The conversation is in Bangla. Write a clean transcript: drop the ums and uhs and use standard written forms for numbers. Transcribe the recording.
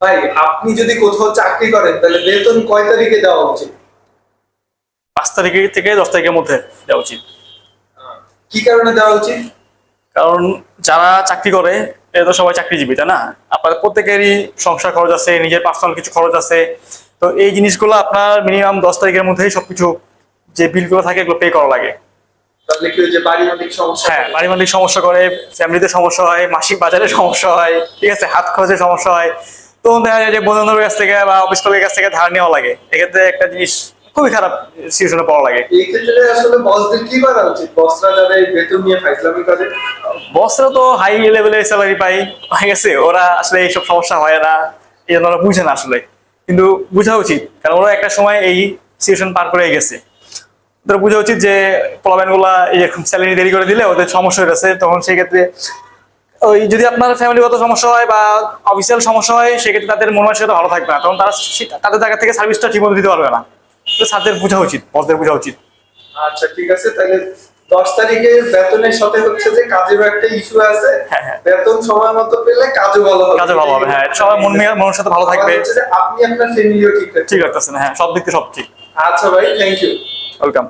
ভাই আপনি যদি কোথাও চাকরি করেন তাহলে বেতন কয় তারিখে দেওয়া উচিত? 5 তারিখ থেকে 10 তারিখের মধ্যে দেওয়া উচিত। কি কারণে দেওয়া উচিত? কারণ যারা চাকরি করে এরা তো সবাই চাকরিজীবী, তাই না? আপনার প্রত্যেকেরই সংসার খরচ আছে, নিজের পার্সোনাল কিছু খরচ আছে। তো এই জিনিসগুলো আপনার মিনিমাম 10 তারিখের মধ্যেই সবকিছু যে বিলগুলো থাকে এগুলো পে করা লাগে। তাহলে কি ওই যে পারিবারিক সমস্যা হ্যাঁ, হবে? পারিবারিক সমস্যা করে, ফ্যামিলিতে সমস্যা হয়, মাসিক বাজারে সমস্যা হয়, ঠিক আছে, হাত খরচের সমস্যা হয়। তো দেখা যায় যে বন্ধু বান্ধবের কাছ থেকে বা অফিস কলিগের কাছ থেকে ধার নেওয়া লাগে। এক্ষেত্রে একটা জিনিস খুবই খারাপ সিচুয়েশনে পড়া লাগে। এই ক্ষেত্রে আসলে বসদের কি করা উচিত? বসরা যারা এই বেতন নিয়ে ফাইজলামি করে। বসরা তো হাই লেভেলের স্যালারি পাই, হয়ে গেছে, ওরা আসলে এইসব সমস্যা হয় না, এই জন্য ওরা বুঝে না আসলে। কিন্তু বোঝা উচিত, কারণ ওরা একটা সময় এই সিচুয়েশন পার করে গেছে। ওদের বোঝা উচিত যে পোলাপাইন গুলা এরকম স্যালারি দেরি করে দিলে ওদের সমস্যা হয়ে গেছে, তখন সেই ক্ষেত্রে ওই যদি আপনার ফ্যামিলিগত সমস্যা হয় বা অফিসিয়াল সমস্যা হয়, সেক্ষেত্রে তাদের মন মানসিকতা ভালো থাকবে না, তখন তারা তাদের জায়গা থেকে সার্ভিসটা ঠিকমতো দিতে পারবে না। তো স্যারদের বোঝা উচিত, বসদের বোঝা উচিত। আচ্ছা ঠিক আছে, তাহলে 10 তারিখে বেতনের সাথে হচ্ছে যে কাজেরও একটা ইস্যু আছে। হ্যাঁ, হ্যাঁ, বেতন সময় মতো পেলে কাজও ভালো হবে। কাজে ভালো হবে, হ্যাঁ, সবাই মনের সাথে ভালো আবার থাকবে। হচ্ছে যে আপনি আপনার ফ্যামিলিও ঠিক রাখতে ঠিক পারবেন। রাখতেছেন, হ্যাঁ, সব দিক থেকে সব ঠিক। আচ্ছা ভাই, থ্যাংক ইউ। ওয়েলকাম।